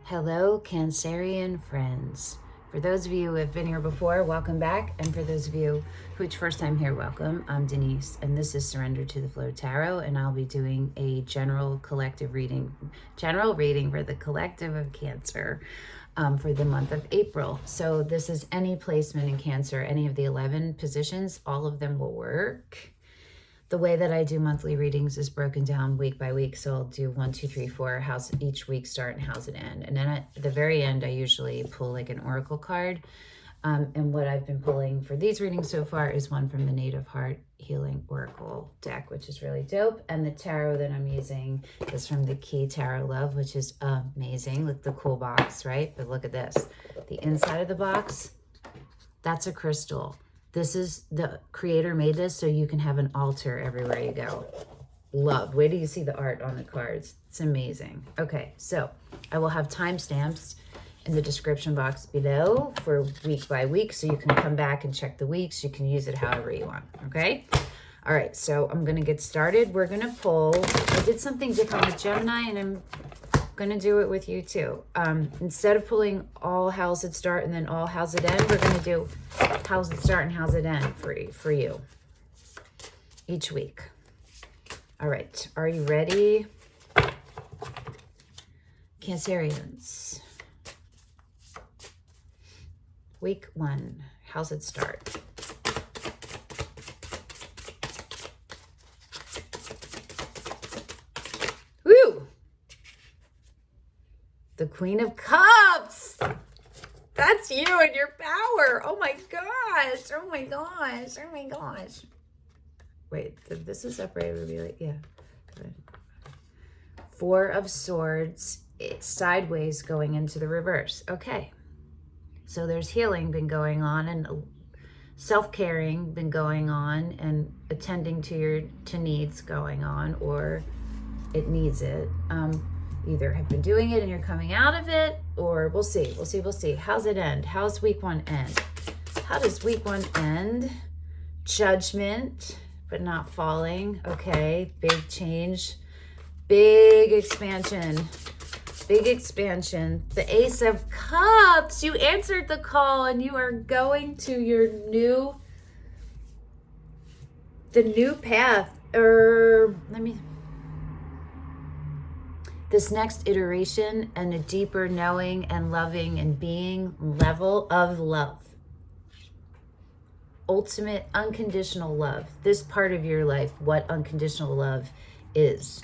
Hello, Cancerian friends. For those of you who have been here before, welcome back. And for those of you who it's first time here, welcome. I'm Denise, and this is Surrender to the Flow Tarot, and I'll be doing a general reading for the collective of Cancer for the month of April. So this is any placement in Cancer, any of the 11 positions, all of them will work. The way that I do monthly readings is broken down week by week. So I'll do 1, 2, 3, 4, how's each week start and how's it end. And then at the very end, I usually pull like an oracle card. And what I've been pulling for these readings so far is one from the Native Heart Healing Oracle deck, which is really dope. And the tarot that I'm using is from the Kei Tarot Love, which is amazing. Look, the cool box, right? But look at this. The inside of the box, that's a crystal. This is, the creator made this so you can have an altar everywhere you go. Love. Wait till you see the art on the cards. It's amazing. Okay, so I will have timestamps in the description box below for week by week, so you can come back and check the weeks. You can use it however you want, okay? All right, so I'm going to get started. We're going to pull. I did something different with Gemini, and I'm going to do it with you too. Instead of pulling all how's it start and then all how's it end, we're going to do how's it start and how's it end for you each week. All right, are you ready? Cancerians. Week 1, how's it start? Woo! The Queen of Cups. That's you and your power. Oh my gosh. Oh my gosh. Oh my gosh. Wait, this is separated. Would be like, yeah. 4 of Swords sideways going into the reverse. Okay. So there's healing been going on and self-caring been going on and attending to needs going on, or it needs it. Either have been doing it and you're coming out of it, or we'll see. How's it end? How's week 1 end? How does week 1 end? Judgment, but not falling. Okay, big change, big expansion. The Ace of Cups. You answered the call and you are going to your new path. This next iteration and a deeper knowing and loving and being level of love. Ultimate unconditional love. This part of your life, what unconditional love is.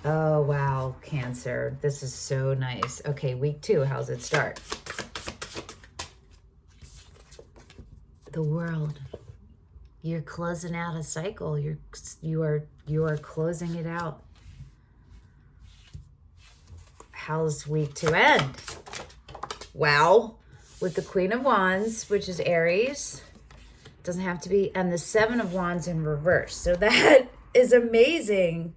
Oh, wow, Cancer. This is so nice. Okay, week 2, how's it start? The World. You're closing out a cycle. You are closing it out. How's week 2 end? Wow. With the Queen of Wands, which is Aries. Doesn't have to be. And the 7 of Wands in reverse. So that is amazing.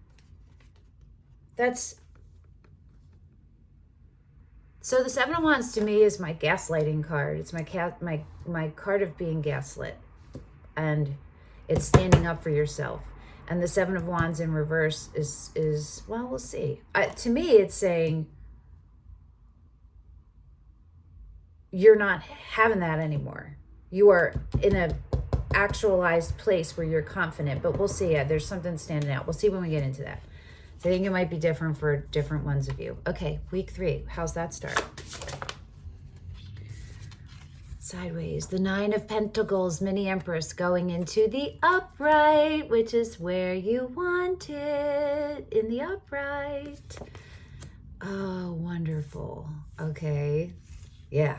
So the 7 of Wands to me is my gaslighting card. It's my card of being gaslit. And it's standing up for yourself. And the 7 of Wands in reverse is well, we'll see. To me, it's saying you're not having that anymore. You are in a actualized place where you're confident, but we'll see. There's something standing out. We'll see when we get into that. So I think it might be different for different ones of you. Okay, week 3, how's that start? Sideways, the 9 of Pentacles, Mini Empress going into the upright, which is where you want it, in the upright. Oh, wonderful. Okay, yeah,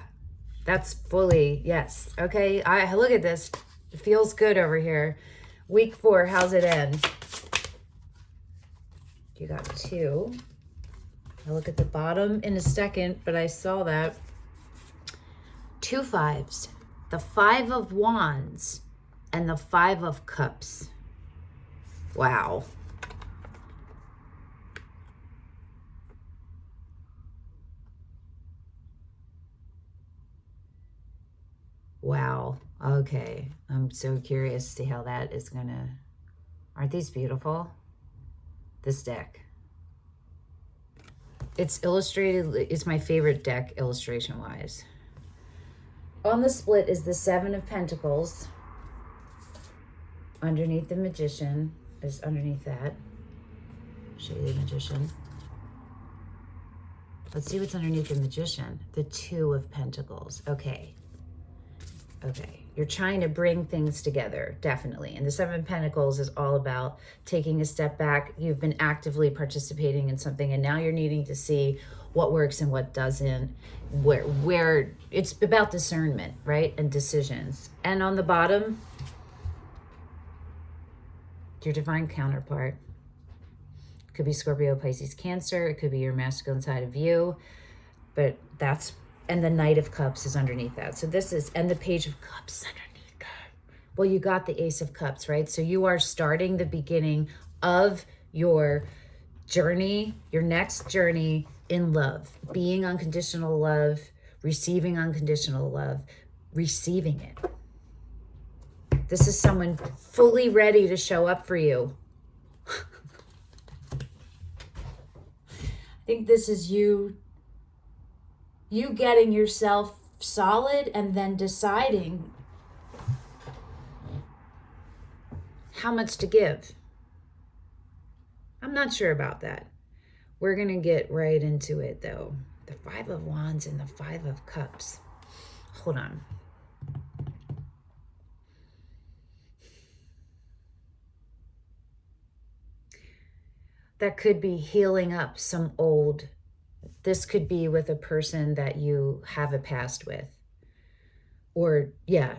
that's fully, yes. Okay, I look at this. It feels good over here. Week 4, how's it end? You got 2. I'll look at the bottom in a second, but I saw that. 2 5s, the 5 of Wands and the 5 of Cups. Wow. Wow. Okay. I'm so curious to see how that is gonna. Aren't these beautiful? This deck. It's illustrated. It's my favorite deck illustration wise. On the split is the Seven of Pentacles. Underneath the Magician is underneath that. Show you the Magician. Let's see what's underneath the Magician. The Two of Pentacles. Okay. Okay. You're trying to bring things together, definitely. And the Seven of Pentacles is all about taking a step back. You've been actively participating in something, and now you're needing to see what works and what doesn't. Where it's about discernment, right? And decisions. And on the bottom, your divine counterpart. Could be Scorpio, Pisces, Cancer. It could be your masculine side of you. But that's, and the Knight of Cups is underneath that. So this is, and the Page of Cups underneath that. Well, you got the Ace of Cups, right? So you are starting the beginning of your journey, your next journey in love. Being unconditional love, receiving unconditional love, receiving it. This is someone fully ready to show up for you. I think this is you getting yourself solid and then deciding how much to give. I'm not sure about that. We're going to get right into it though. The Five of Wands and the Five of Cups. Hold on. That could be healing up some old. This could be with a person that you have a past with. Or, yeah,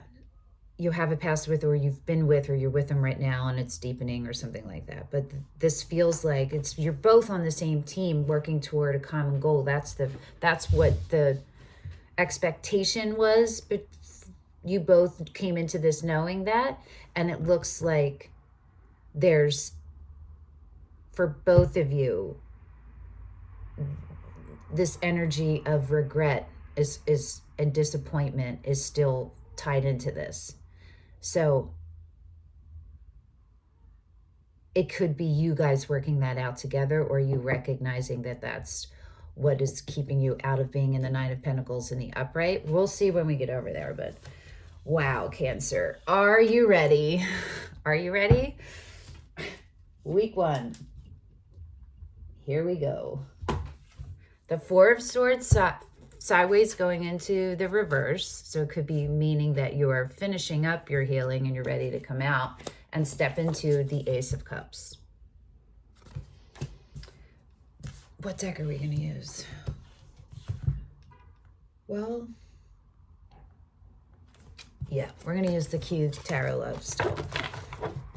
you have a past with, or you've been with, or you're with them right now and it's deepening or something like that. But this feels like you're both on the same team working toward a common goal. That's what the expectation was, but you both came into this knowing that, and it looks like there's, for both of you, this energy of regret is and disappointment is still tied into this. So it could be you guys working that out together, or you recognizing that that's what is keeping you out of being in the Nine of Pentacles in the upright. We'll see when we get over there, but wow, Cancer. Are you ready? Are you ready? Week 1. Here we go. The Four of Swords sideways going into the reverse. So it could be meaning that you are finishing up your healing and you're ready to come out and step into the Ace of Cups. What deck are we going to use? Well, yeah, we're going to use the Kei Tarot Love still.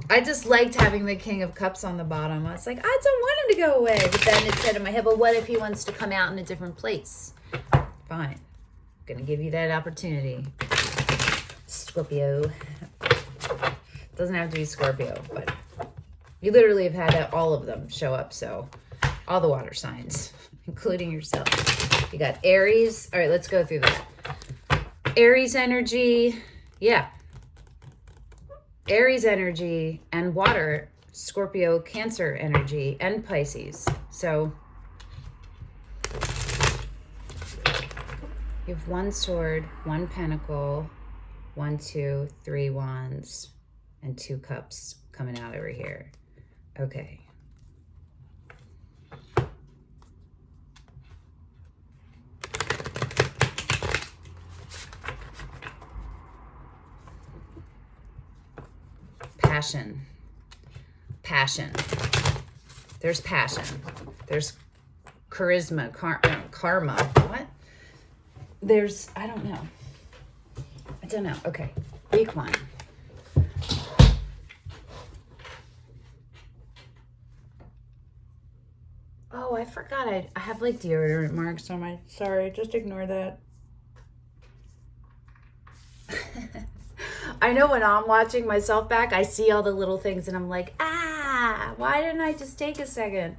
I just liked having the King of Cups on the bottom. I was like, I don't want him to go away. But then it said in my head, but what if he wants to come out in a different place? Fine. I'm going to give you that opportunity. Scorpio. Doesn't have to be Scorpio, but you literally have had all of them show up. So all the water signs, including yourself. You got Aries. All right, let's go through that. Aries energy. Yeah. Aries energy and water, Scorpio, Cancer energy, and Pisces. So you have 1 sword, 1 pentacle, 1, 2, 3 wands, and 2 cups coming out over here. Okay. Passion. There's passion. There's charisma, karma. What? There's, I don't know. Okay. Week 1. Oh, I forgot. I have like deodorant marks on my, sorry, just ignore that. I know when I'm watching myself back, I see all the little things and I'm like, why didn't I just take a second?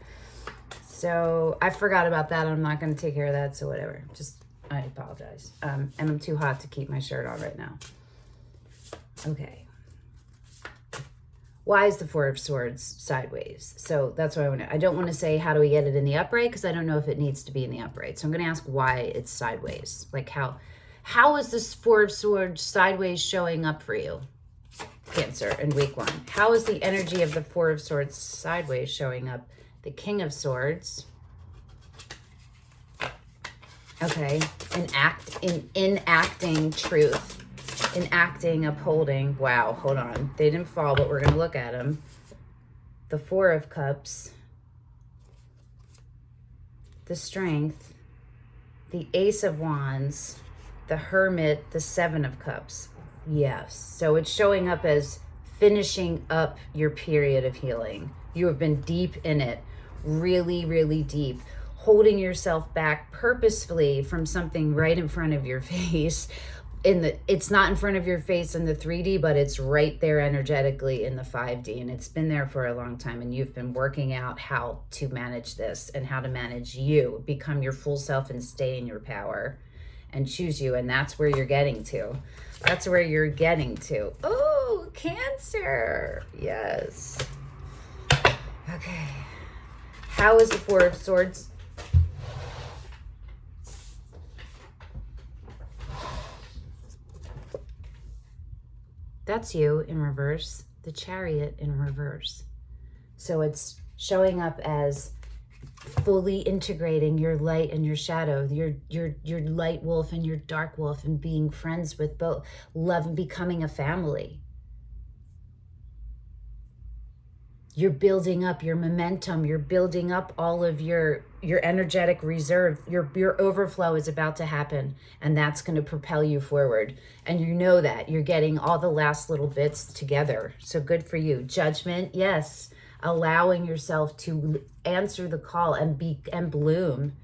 So I forgot about that. I'm not going to take care of that. So whatever. I apologize. And I'm too hot to keep my shirt on right now. Okay. Why is the Four of Swords sideways? So that's what I don't want to say how do we get it in the upright, because I don't know if it needs to be in the upright. So I'm going to ask why it's sideways. Like how is this Four of Swords sideways showing up for you, Cancer, in week 1? How is the energy of the Four of Swords sideways showing up? The King of Swords. Okay, enacting truth. Enacting, upholding. Wow, hold on. They didn't fall, but we're going to look at them. The Four of Cups. The Strength. The Ace of Wands. The Hermit. The Seven of Cups. Yes. So it's showing up as finishing up your period of healing. You have been deep in it. Really, really deep. Holding yourself back purposefully from something right in front of your face. It's not in front of your face in the 3D, but it's right there energetically in the 5D, and it's been there for a long time, and you've been working out how to manage this and how to manage you, become your full self and stay in your power and choose you. And that's where you're getting to. That's where you're getting to. Oh, Cancer. Yes. Okay. How is the Four of Swords? That's you in reverse. The Chariot in reverse. So it's showing up as fully integrating your light and your shadow, your light wolf and your dark wolf, and being friends with both, love and becoming a family. You're building up your momentum. You're building up all of your energetic reserve. Your overflow is about to happen, and that's going to propel you forward. And you know that. You're getting all the last little bits together. So good for you. Judgment, yes. Allowing yourself to answer the call and bloom.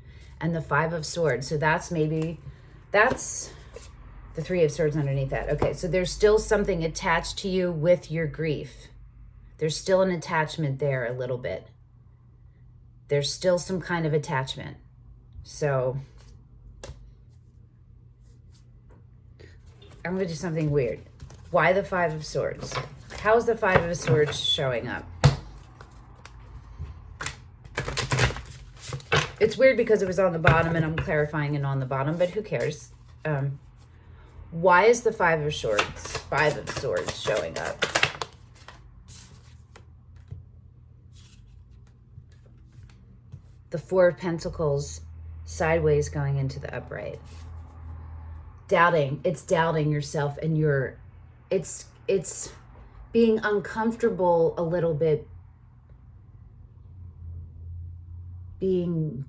And the Five of Swords. So that's the Three of Swords underneath that. Okay, so there's still something attached to you with your grief. There's still an attachment there a little bit. There's still some kind of attachment. So I'm going to do something weird. Why the Five of Swords? How's the Five of Swords showing up? It's weird because it was on the bottom and I'm clarifying it on the bottom, but who cares? Why is the Five of Swords showing up? The Four of Pentacles sideways going into the upright. Doubting. It's doubting yourself, and it's being uncomfortable a little bit, being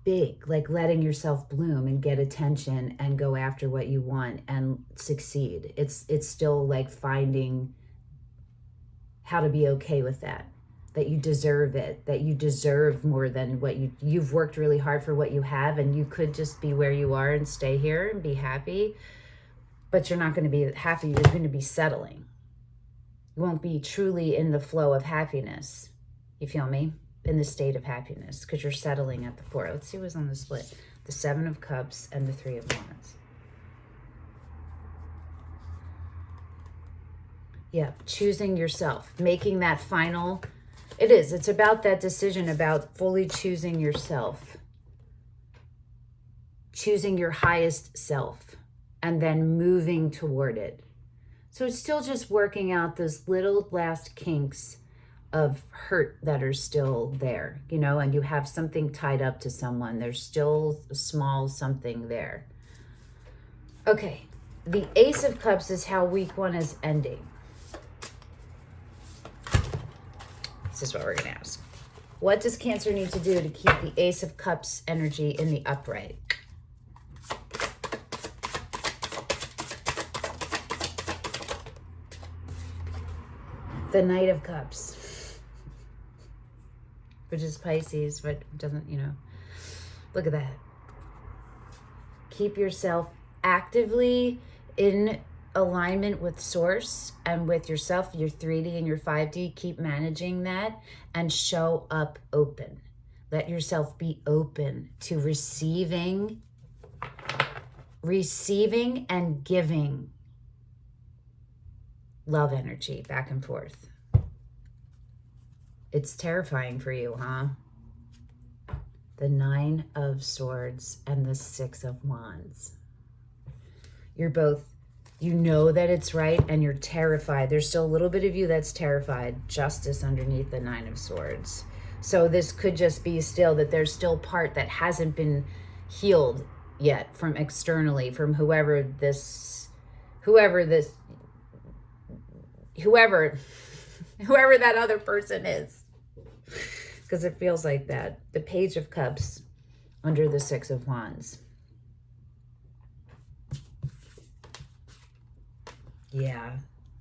big, like letting yourself bloom and get attention and go after what you want and succeed. It's still like finding how to be okay with that you deserve it, that you deserve more than what you've worked really hard for what you have, and you could just be where you are and stay here and be happy, but you're not going to be happy. You're going to be settling. You won't be truly in the flow of happiness. You feel me? In the state of happiness, because you're settling at the Four. Let's see what's on the split. The Seven of Cups and the Three of Wands. Yeah, choosing yourself, making that final. It's about that decision, about fully choosing yourself, choosing your highest self, and then moving toward it. So it's still just working out those little last kinks of hurt that are still there, and you have something tied up to someone. There's still a small something there. Okay, the Ace of Cups is how week 1 is ending. This is what we're going to ask. What does Cancer need to do to keep the Ace of Cups energy in the upright? The Knight of Cups, which is Pisces, but doesn't, look at that. Keep yourself actively in alignment with source and with yourself, your 3D and your 5D. Keep managing that and show up open. Let yourself be open to receiving and giving love energy back and forth. It's terrifying for you, huh? The Nine of Swords and the Six of Wands. You're both, you know that it's right, and you're terrified. There's still a little bit of you that's terrified. Justice underneath the Nine of Swords. So this could just be still that there's still part that hasn't been healed yet from externally, from whoever that other person is. Because it feels like that. The Page of Cups under the Six of Wands. Yeah,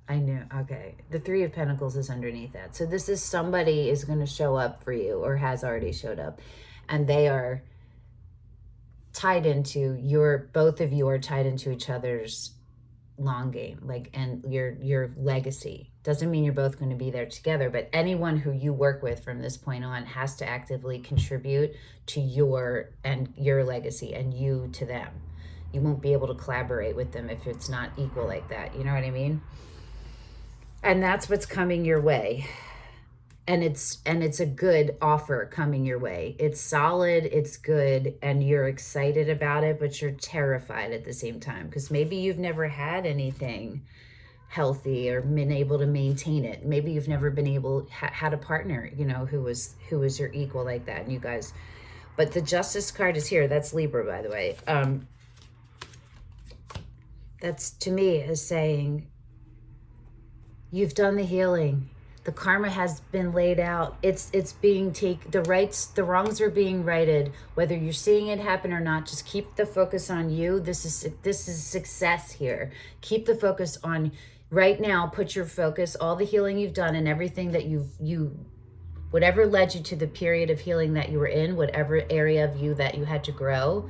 I knew. Okay. The Three of Pentacles is underneath that. So this is somebody is going to show up for you or has already showed up. And they are tied into both of you are tied into each other's long game, like, and your legacy. Doesn't mean you're both going to be there together, but anyone who you work with from this point on has to actively contribute to your legacy, and you to them. You won't be able to collaborate with them if it's not equal like that. You know what I mean? And that's what's coming your way. And it's a good offer coming your way. It's solid, it's good, and you're excited about it, but you're terrified at the same time, because maybe you've never had anything healthy or been able to maintain it. Maybe you've never been able had a partner, you know, who was your equal like that, and you guys. But the Justice card is here. That's Libra, by the way. That's, to me, is saying you've done the healing. The karma has been laid out. It's being taken. The wrongs are being righted. Whether you're seeing it happen or not, just keep the focus on you. This is success here. Keep the focus on right now. Put your focus, all the healing you've done and everything that whatever led you to the period of healing that you were in, whatever area of you that you had to grow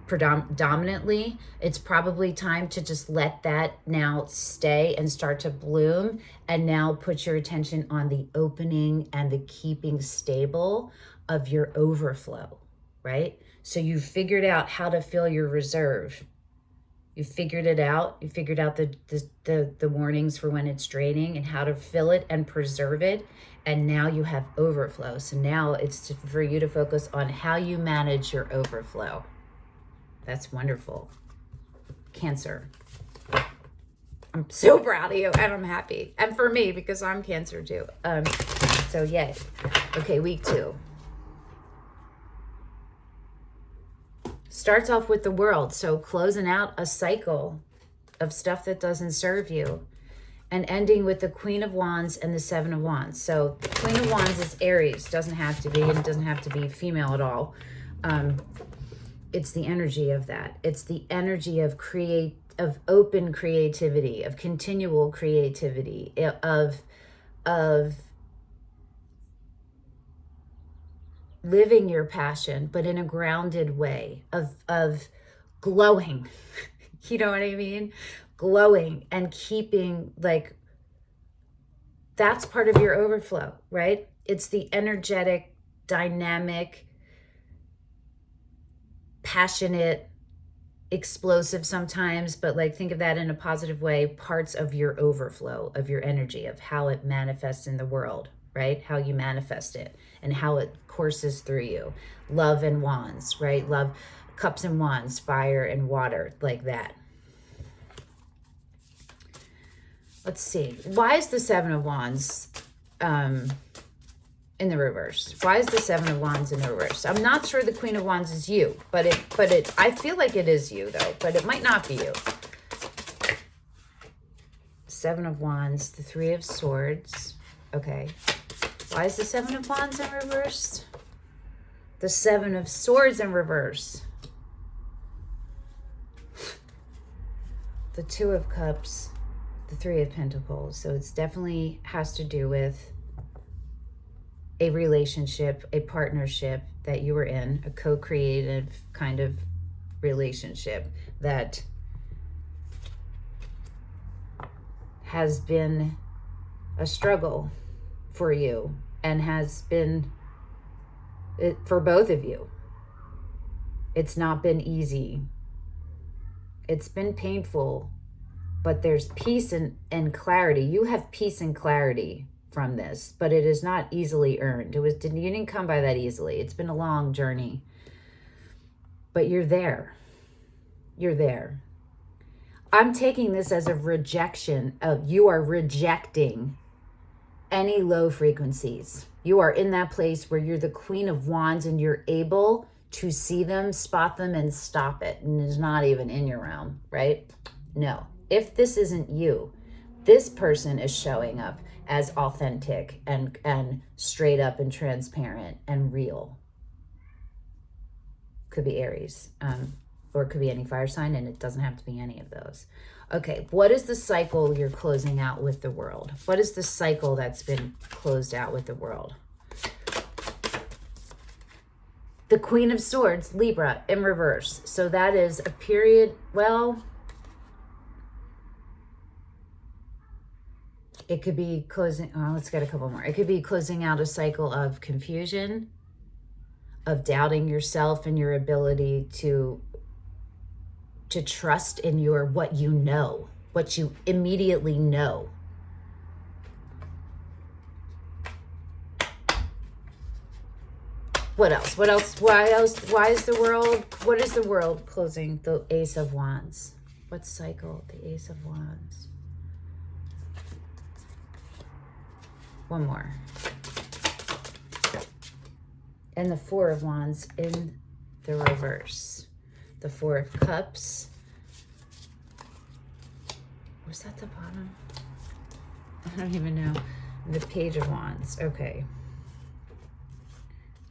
predominantly, it's probably time to just let that now stay and start to bloom, and now put your attention on the opening and the keeping stable of your overflow, right? So you figured out how to fill your reserve. You figured it out. You figured out the warnings for when it's draining and how to fill it and preserve it. And now you have overflow. So now it's for you to focus on how you manage your overflow. That's wonderful. Cancer. I'm so proud of you, and I'm happy. And for me, because I'm Cancer too. So yay. Okay, week 2. Starts off with the World. So closing out a cycle of stuff that doesn't serve you. And ending with the Queen of Wands and the Seven of Wands. So the Queen of Wands is Aries. Doesn't have to be, and it doesn't have to be female at all. It's the energy of that. It's the energy of open creativity, of continual creativity, of living your passion, but in a grounded way, of glowing. You know what I mean? Glowing and keeping, like, that's part of your overflow, right? It's the energetic, dynamic, passionate, explosive sometimes, but like, think of that in a positive way, parts of your overflow, of your energy, of how it manifests in the world, right? How you manifest it and how it courses through you. Love and wands, right? Love, cups and wands, fire and water, like that. Let's see. Why is the Seven of Wands in the reverse? Why is the Seven of Wands in the reverse? I'm not sure the Queen of Wands is you, but I feel like it is you though, but it might not be you. Seven of Wands, the Three of Swords. Okay. Why is the Seven of Wands in reverse? The Seven of Swords in reverse. The Two of Cups, the Three of Pentacles. So it's definitely has to do with a relationship, a partnership that you were in, a co-creative kind of relationship that has been a struggle for you and has been for both of you. It's not been easy. It's been painful, but there's peace and clarity. You have peace and clarity from this, but it is not easily earned. You didn't come by that easily. It's been a long journey, but you're there. You're there. I'm taking this as a rejection of, you are rejecting any low frequencies. You are in that place where you're the Queen of Wands and you're able to see them, spot them, and stop it. And it's not even in your realm, right? No. If this isn't you, this person is showing up as authentic and straight up and transparent and real. Could be Aries, or it could be any fire sign, and it doesn't have to be any of those. Okay, what is the cycle you're closing out with the world? What is the cycle that's been closed out with the world? The Queen of Swords, Libra, in reverse. So that is a period, well, it could be closing, let's get a couple more. It could be closing out a cycle of confusion, of doubting yourself and your ability to trust in your, what you know, what you immediately know. What else? What else? Why else? Why is the world, what is the world closing? The Ace of Wands. What cycle? The Ace of Wands. One more. And the Four of Wands in the reverse. The Four of Cups. Was that the bottom? I don't even know. The Page of Wands. Okay.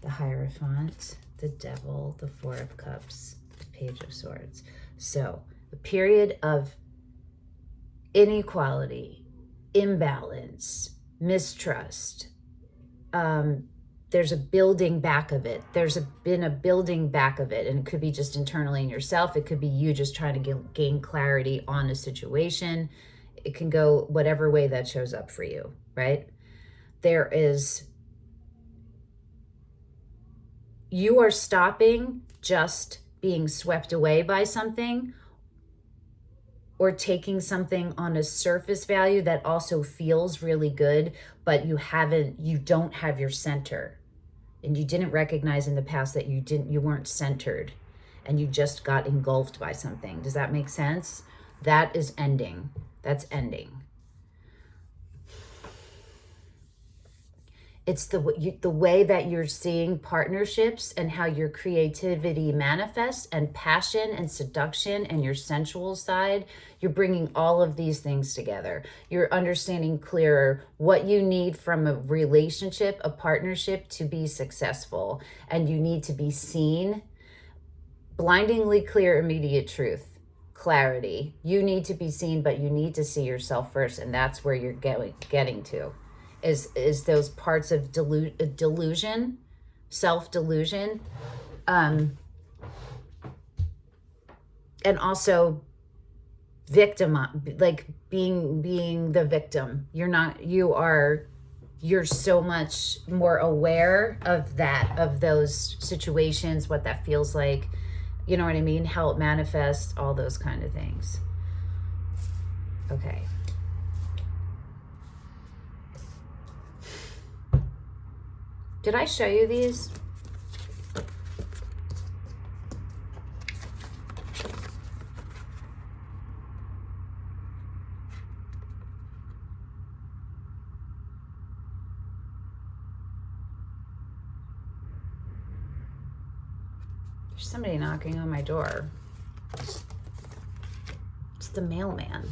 The Hierophant, the Devil, the Four of Cups, the Page of Swords. So, a period of inequality, imbalance, mistrust. There's a building back of it. Been a building back of it, and it could be just internally in yourself. It could be you just trying to gain clarity on a situation. It can go whatever way that shows up for you, right? You are stopping just being swept away by something, or taking something on a surface value that also feels really good, but you don't have your center. And you didn't recognize in the past that you weren't centered, and you just got engulfed by something. Does that make sense? That is ending. That's ending. It's the way that you're seeing partnerships and how your creativity manifests, and passion and seduction and your sensual side. You're bringing all of these things together. You're understanding clearer what you need from a relationship, a partnership, to be successful. And you need to be seen. Blindingly clear, immediate truth. Clarity. You need to be seen, but you need to see yourself first. And that's where you're getting to. Is those parts of delusion, self-delusion, and also like being the victim. You're so much more aware of those situations, what that feels like, you know what I mean? How it manifests, all those kind of things. Okay. Did I show you these? There's somebody knocking on my door. It's the mailman.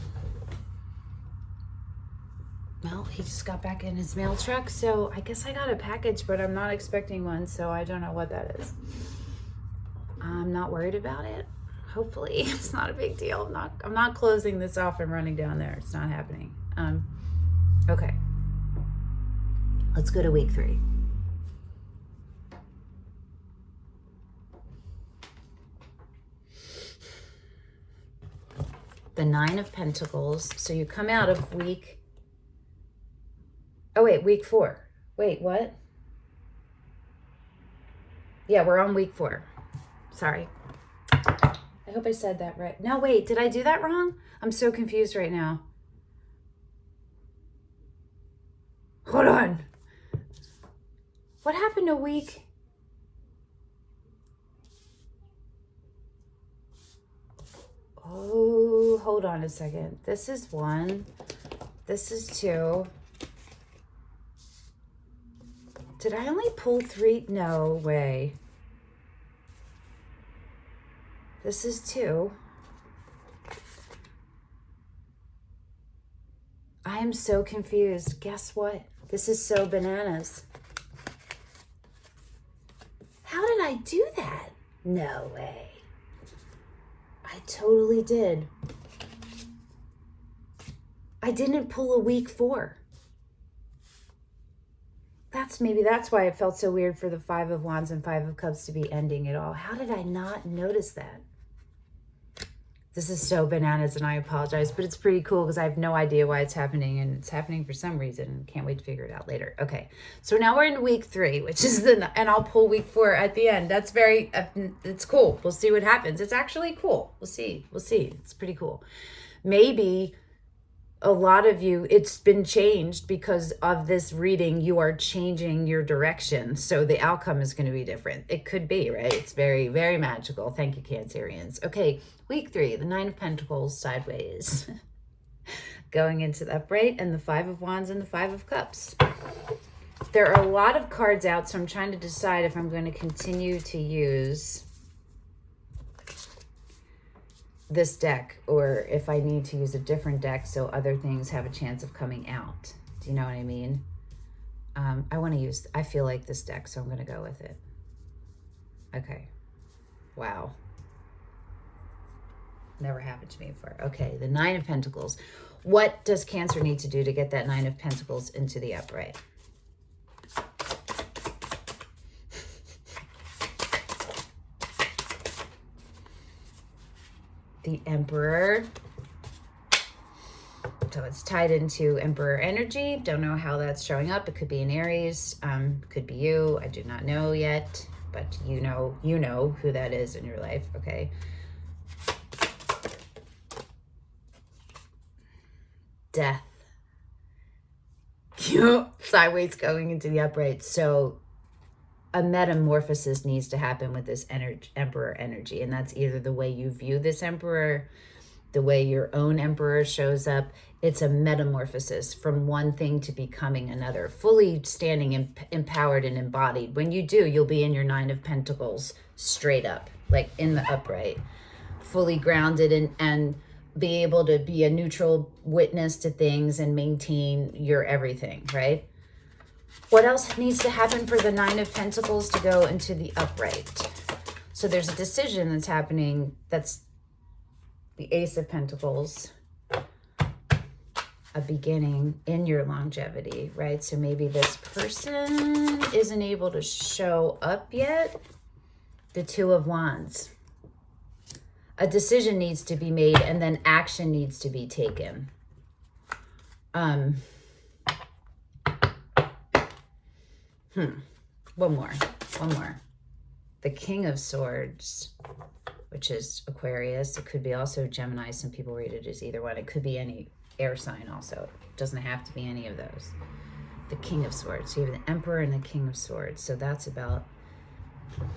Well, he just got back in his mail truck, so I guess I got a package, but I'm not expecting one, so I don't know what that is. I'm not worried about it. Hopefully, it's not a big deal. I'm not closing this off and running down there. It's not happening. Okay. Let's go to week 3. The 9 of Pentacles. So you come out of week... Oh, wait, week 4. Wait, what? Yeah, we're on week 4. Sorry. I hope I said that right. No, wait, did I do that wrong? I'm so confused right now. Hold on. What happened a week? Oh, hold on a second. This is 1. This is 2. Did I only pull 3? No way. This is 2. I am so confused. Guess what? This is so bananas. How did I do that? No way. I totally did. I didn't pull a week 4. Maybe that's why it felt so weird for the 5 of Wands and 5 of Cups to be ending it all. How did I not notice that? This is so bananas, and I apologize, but it's pretty cool because I have no idea why it's happening, and it's happening for some reason. Can't wait to figure it out later. Okay, so now we're in week 3, which is and I'll pull week 4 at the end. That's it's cool. We'll see what happens. It's actually cool. We'll see. It's pretty cool. Maybe a lot of you, it's been changed because of this reading. You are changing your direction, so the outcome is going to be different. It could be, right? It's very, very magical. Thank you, Cancerians. Okay, week 3, the 9 of Pentacles sideways. Going into the upright, and the 5 of Wands and the 5 of Cups. There are a lot of cards out, so I'm trying to decide if I'm going to continue to use this deck or if I need to use a different deck so other things have a chance of coming out. Do you know what I mean? I feel like this deck, so I'm going to go with it. Okay. Wow. Never happened to me before. Okay, the 9 of Pentacles. What does Cancer need to do to get that 9 of Pentacles into the upright? The Emperor. So it's tied into Emperor energy. Don't know how that's showing up. It could be an Aries. Could be you. I do not know yet, but you know who that is in your life. Okay. Death. Sideways going into the upright. So a metamorphosis needs to happen with this Emperor energy, and that's either the way you view this Emperor, the way your own Emperor shows up. It's a metamorphosis from one thing to becoming another, fully standing empowered and embodied. When you do, you'll be in your 9 of Pentacles straight up, like in the upright, fully grounded and be able to be a neutral witness to things and maintain your everything, right? What else needs to happen for the 9 of Pentacles to go into the upright? So there's a decision that's happening. That's the Ace of Pentacles, a beginning in your longevity, right? So maybe this person isn't able to show up yet. The 2 of Wands. A decision needs to be made, and then action needs to be taken. One more. The King of Swords, which is Aquarius. It could be also Gemini. Some people read it as either one. It could be any air sign also. It doesn't have to be any of those. The King of Swords. So you have the Emperor and the King of Swords. So that's about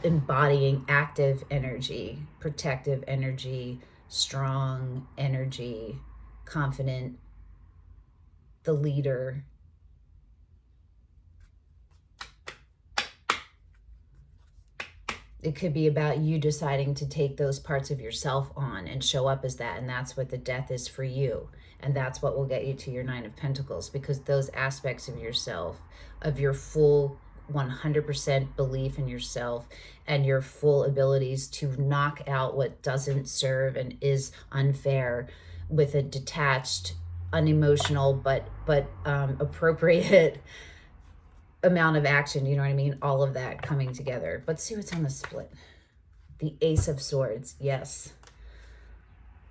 embodying active energy, protective energy, strong energy, confident, the leader. It could be about you deciding to take those parts of yourself on and show up as that. And that's what the death is for you. And that's what will get you to your 9 of Pentacles, because those aspects of yourself, of your full 100% belief in yourself and your full abilities to knock out what doesn't serve and is unfair with a detached, unemotional, but appropriate amount of action, you know what I mean? All of that coming together. Let's see what's on the split. The Ace of Swords, yes.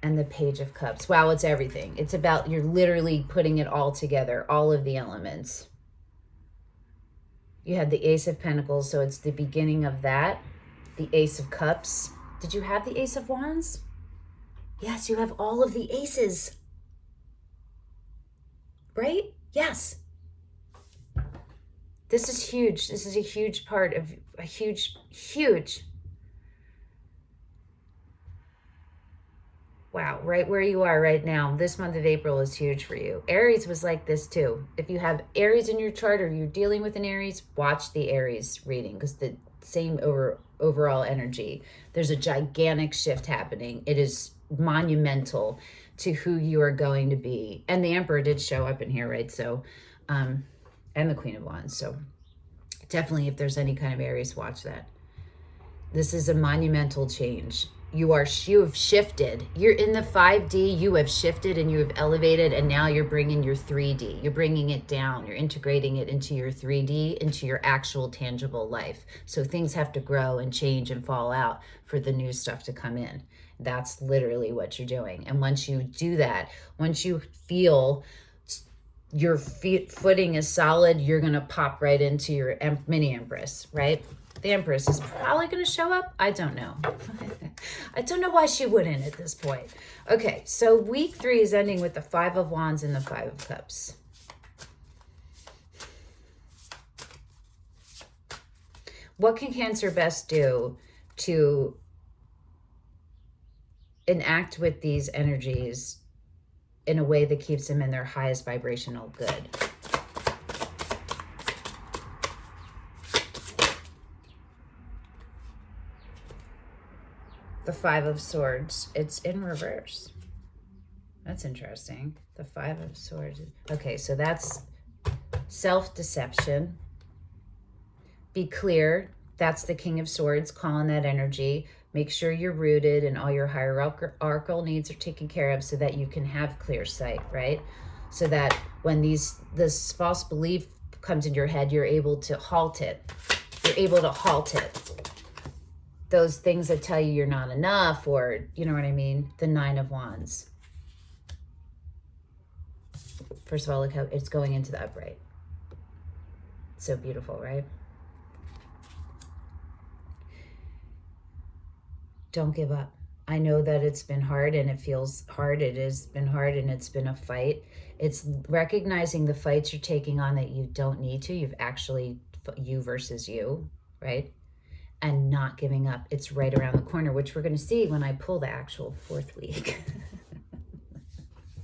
And the Page of Cups. Wow, it's everything. It's about, you're literally putting it all together, all of the elements. You had the Ace of Pentacles, so it's the beginning of that. The Ace of Cups. Did you have the Ace of Wands? Yes, you have all of the aces. Right? Yes. This is huge. This is a huge part of a huge. Wow, right where you are right now. This month of April is huge for you. Aries was like this too. If you have Aries in your chart or you're dealing with an Aries, watch the Aries reading because the same overall energy. There's a gigantic shift happening. It is monumental to who you are going to be. And the Emperor did show up in here, right? So, and the Queen of Wands. So definitely if there's any kind of Aries, watch that. This is a monumental change. You have shifted. You're in the 5D, you have shifted and you have elevated, and now you're bringing your 3D. You're bringing it down. You're integrating it into your 3D, into your actual tangible life. So things have to grow and change and fall out for the new stuff to come in. That's literally what you're doing. And once you do that, once you feel your footing is solid, you're going to pop right into your mini Empress, right? The Empress is probably going to show up. I don't know. I don't know why she wouldn't at this point. Okay, so week 3 is ending with the 5 of Wands and the 5 of Cups. What can Cancer best do to enact with these energies in a way that keeps them in their highest vibrational good? The 5 of Swords. It's in reverse. That's interesting. The 5 of Swords. Okay, so that's self-deception. Be clear. That's the King of Swords, calling that energy. Make sure you're rooted and all your hierarchical needs are taken care of so that you can have clear sight, right? So that when this false belief comes in your head, you're able to halt it. You're able to halt it. Those things that tell you you're not enough, or you know what I mean? The 9 of Wands. First of all, look how it's going into the upright. So beautiful, right? Don't give up. I know that it's been hard and it feels hard. It has been hard and it's been a fight. It's recognizing the fights you're taking on that you don't need to. You've actually, you versus you, right? And not giving up. It's right around the corner, which we're going to see when I pull the actual 4th week.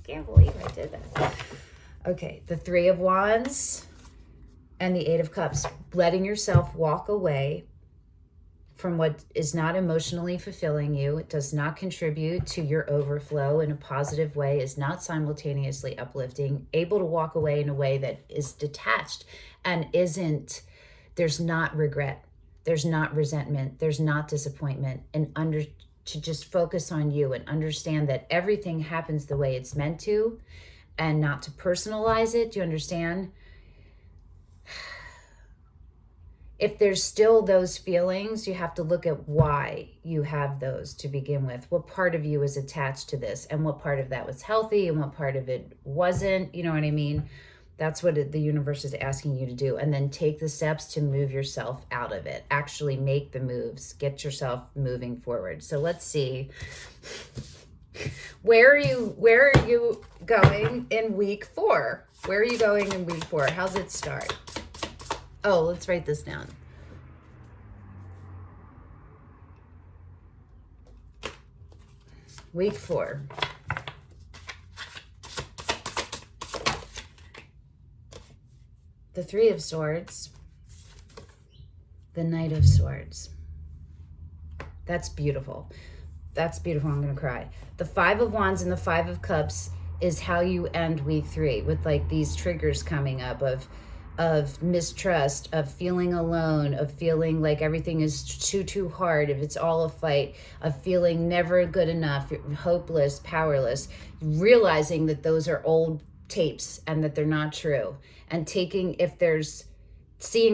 Can't believe I did that. Okay, the 3 of Wands and the 8 of Cups. Letting yourself walk away from what is not emotionally fulfilling you. It does not contribute to your overflow in a positive way, is not simultaneously uplifting. Able to walk away in a way that is detached and there's not regret. There's not resentment, there's not disappointment, and to just focus on you and understand that everything happens the way it's meant to, and not to personalize it. Do you understand? If there's still those feelings, you have to look at why you have those to begin with. What part of you is attached to this, and what part of that was healthy and what part of it wasn't, you know what I mean? That's what the universe is asking you to do. And then take the steps to move yourself out of it. Actually make the moves. Get yourself moving forward. So let's see. Where are you going in week 4? Where are you going in week 4? How's it start? Oh, let's write this down. Week 4. The 3 of Swords, the Knight of Swords. That's beautiful. That's beautiful. I'm going to cry. The 5 of Wands and the 5 of Cups is how you end week 3 with like these triggers coming up of mistrust, of feeling alone, of feeling like everything is too hard, if it's all a fight, of feeling never good enough, hopeless, powerless, realizing that those are old tapes and that they're not true, and seeing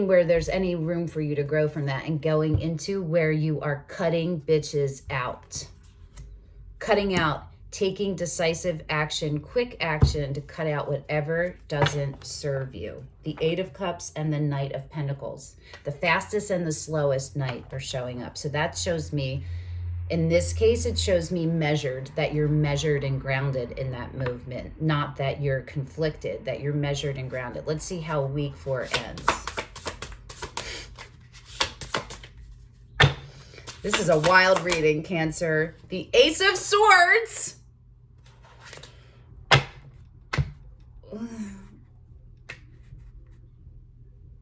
where there's any room for you to grow from that, and going into where you are cutting bitches out. Cutting out, taking decisive action, quick action to cut out whatever doesn't serve you. The 8 of Cups and the Knight of Pentacles. The fastest and the slowest knight are showing up. So that shows me, in this case, it shows me measured, that you're measured and grounded in that movement, not that you're conflicted, that you're measured and grounded. Let's see how week 4 ends. This is a wild reading, Cancer. The Ace of Swords.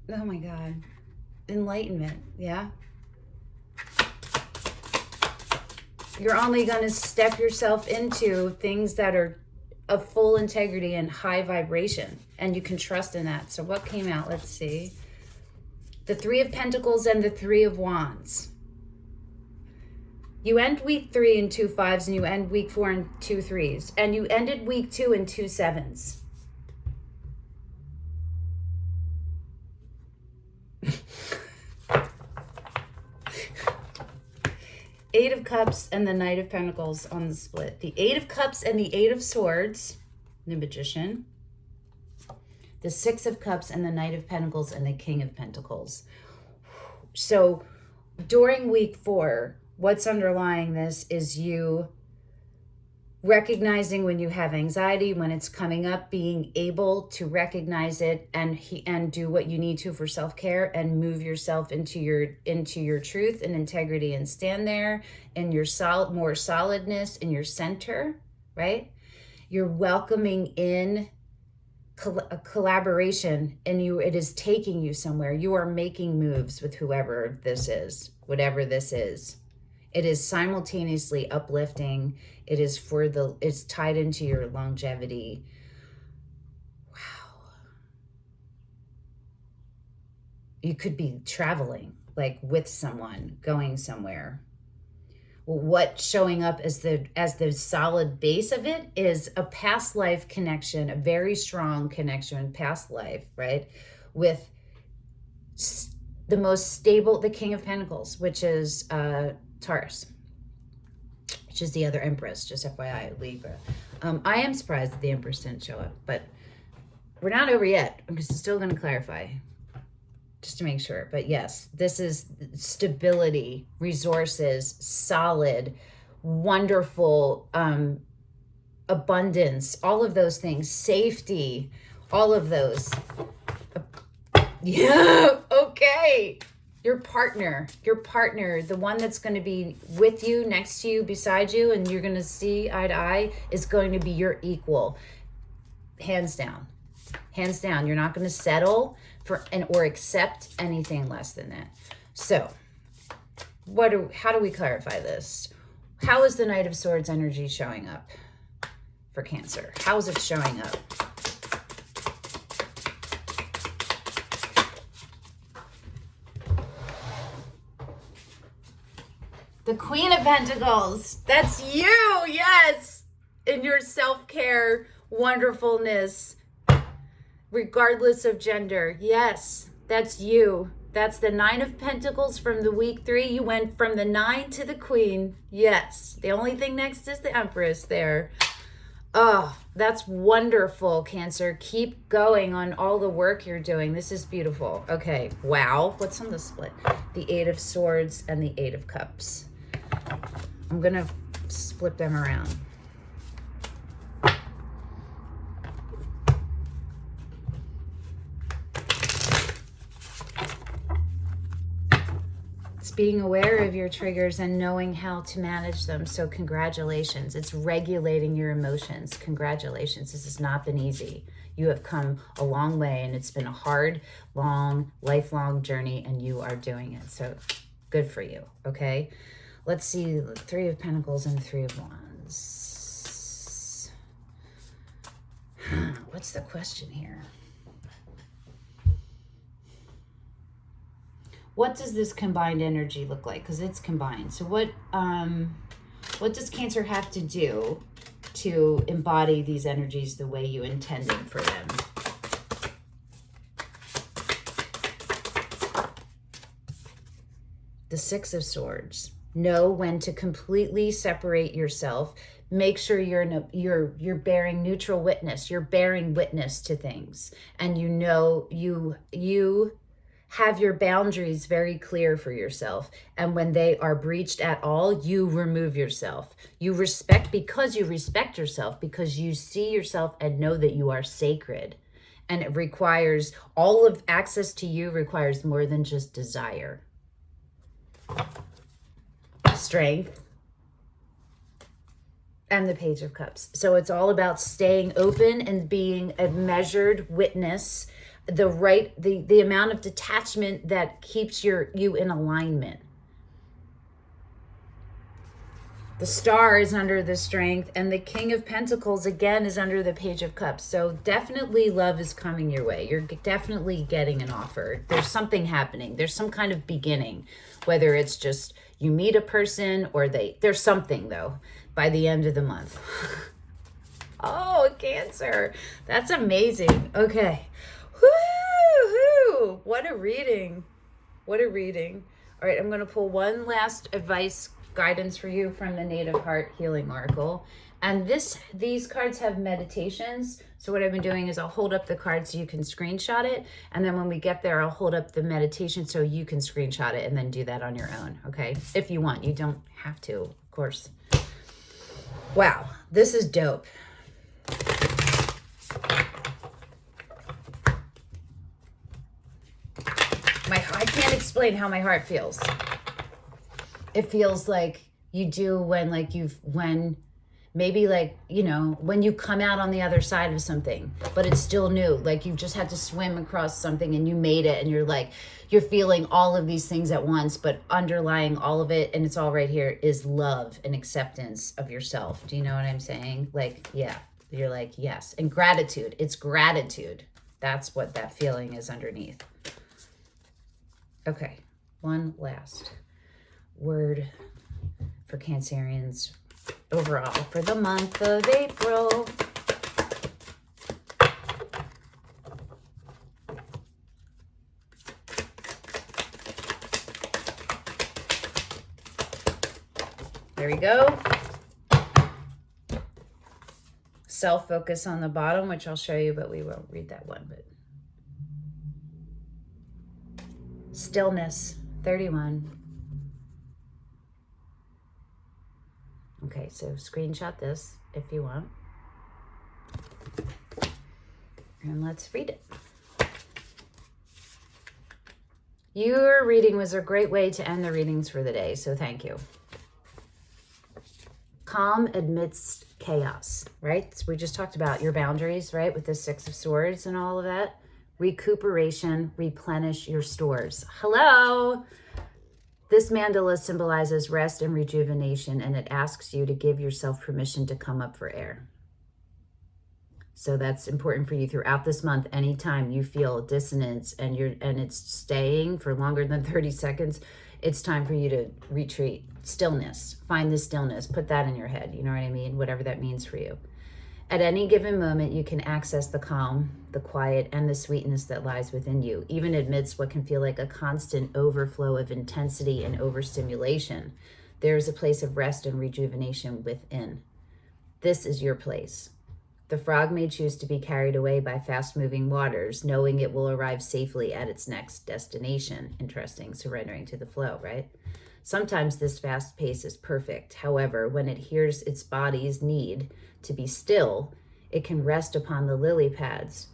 Oh my God. Enlightenment, yeah? You're only going to step yourself into things that are of full integrity and high vibration, and you can trust in that. So what came out? Let's see. The Three of Pentacles and the Three of Wands. You end week 3 in 2 5s, and you end week 4 in 2 3s, and you ended week 2 in 2 7s. Eight of Cups and the Knight of Pentacles on the split. The Eight of Cups and the Eight of Swords, the Magician. The Six of Cups and the Knight of Pentacles and the King of Pentacles. So during week 4, what's underlying this is you recognizing when you have anxiety, when it's coming up, being able to recognize it and do what you need to for self-care and move yourself into your truth and integrity and stand there in your more solidness in your center, right? You're welcoming in a collaboration, and it is taking you somewhere. You are making moves with whoever this is, whatever this is. It is simultaneously uplifting. It is it's tied into your longevity. Wow. You could be traveling, like with someone, going somewhere. What's showing up as the solid base of it is a past life connection, a very strong connection, past life, right? With the most stable, the King of Pentacles, which is Taurus, which is the other Empress, just FYI, Libra. I am surprised that the Empress didn't show up, but we're not over yet. I'm still going to clarify just to make sure. But yes, this is stability, resources, solid, wonderful, abundance, all of those things, safety, all of those. Yeah, okay. Your partner, the one that's going to be with you, next to you, beside you, and you're going to see eye to eye, is going to be your equal. Hands down. Hands down. You're not going to settle for or accept anything less than that. So, how do we clarify this? How is the Knight of Swords energy showing up for Cancer? How is it showing up? The Queen of Pentacles. That's you, yes. In your self-care, wonderfulness, regardless of gender. Yes, that's you. That's the Nine of Pentacles from the week 3. You went from the 9 to the Queen. Yes. The only thing next is the Empress there. Oh, that's wonderful, Cancer. Keep going on all the work you're doing. This is beautiful. Okay, wow. What's on the split? The Eight of Swords and the Eight of Cups. I'm going to flip them around. It's being aware of your triggers and knowing how to manage them. So congratulations. It's regulating your emotions. Congratulations. This has not been easy. You have come a long way, and it's been a hard, long, lifelong journey, and you are doing it. So good for you, okay? Let's see the Three of Pentacles and the Three of Wands. What's the question here? What does this combined energy look like? Because it's combined. So what does Cancer have to do to embody these energies the way you intended for them? The Six of Swords. Know when to completely separate yourself. Make sure you're bearing neutral witness. You're bearing witness to things, and you know you have your boundaries very clear for yourself. And when they are breached at all, you remove yourself. You respect because you respect yourself, because you see yourself and know that you are sacred. And it requires all of access to you requires more than just desire. Strength, and the Page of Cups. So it's all about staying open and being a measured witness, the amount of detachment that keeps you in alignment. The Star is under the Strength, and the King of Pentacles again is under the Page of Cups. So definitely love is coming your way. You're definitely getting an offer. There's something happening. There's some kind of beginning, whether it's just you meet a person or there's something though by the end of the month. Oh, Cancer. That's amazing. Okay. Woo-hoo! What a reading. What a reading. All right, I'm going to pull one last advice guidance for you from the Native Heart Healing Oracle. And these cards have meditations. So what I've been doing is I'll hold up the card so you can screenshot it. And then when we get there, I'll hold up the meditation so you can screenshot it and then do that on your own. Okay. If you want, you don't have to, of course. Wow. This is dope. I can't explain how my heart feels. It feels like you do when maybe like, you know, when you come out on the other side of something, but it's still new. Like you just had to swim across something and you made it, and you're feeling all of these things at once, but underlying all of it, and it's all right here, is love and acceptance of yourself. Do you know what I'm saying? Like, yeah, you're like, yes. And gratitude. It's gratitude. That's what that feeling is underneath. Okay, one last word for Cancerians overall for the month of April. There we go. Self-focus on the bottom, which I'll show you, but we won't read that one. But stillness, 31. Okay, so screenshot this if you want. And let's read it. Your reading was a great way to end the readings for the day, so thank you. Calm amidst chaos, right? So we just talked about your boundaries, right? With the Six of Swords and all of that. Recuperation, replenish your stores. Hello! This mandala symbolizes rest and rejuvenation, and it asks you to give yourself permission to come up for air. So that's important for you throughout this month. Anytime you feel dissonance and it's staying for longer than 30 seconds, it's time for you to retreat. Stillness. Find the stillness. Put that in your head. You know what I mean? Whatever that means for you. At any given moment, you can access the calm, the quiet, and the sweetness that lies within you, even amidst what can feel like a constant overflow of intensity and overstimulation. There is a place of rest and rejuvenation within. This is your place. The frog may choose to be carried away by fast-moving waters, knowing it will arrive safely at its next destination. Interesting, surrendering to the flow, right? Sometimes this fast pace is perfect. However, when it hears its body's need to be still, it can rest upon the lily pads,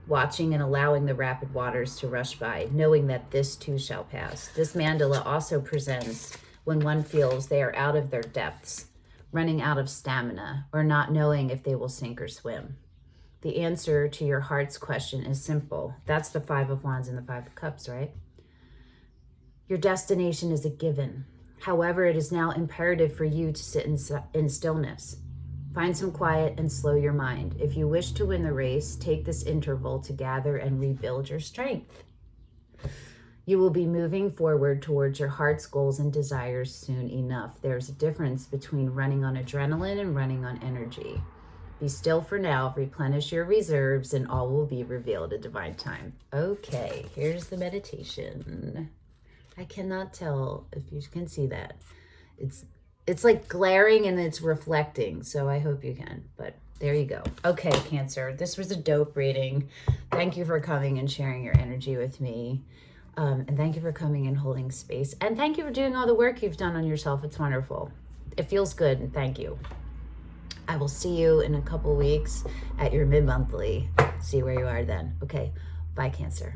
watching and allowing the rapid waters to rush by, knowing that this too shall pass. This mandala also presents when one feels they are out of their depths, running out of stamina, or not knowing if they will sink or swim. The answer to your heart's question is simple. That's the Five of Wands and the Five of Cups, right? Your destination is a given. However, it is now imperative for you to sit in stillness. Find some quiet and slow your mind. If you wish to win the race, take this interval to gather and rebuild your strength. You will be moving forward towards your heart's goals and desires soon enough. There's a difference between running on adrenaline and running on energy. Be still for now, replenish your reserves, and all will be revealed at divine time. Okay, here's the meditation. I cannot tell if you can see that. It's like glaring and it's reflecting, so I hope you can, but there you go. Okay, Cancer, this was a dope reading. Thank you for coming and sharing your energy with me. And thank you for coming and holding space. And thank you for doing all the work you've done on yourself. It's wonderful. It feels good, and thank you. I will see you in a couple weeks at your mid-monthly. See where you are then. Okay, bye, Cancer.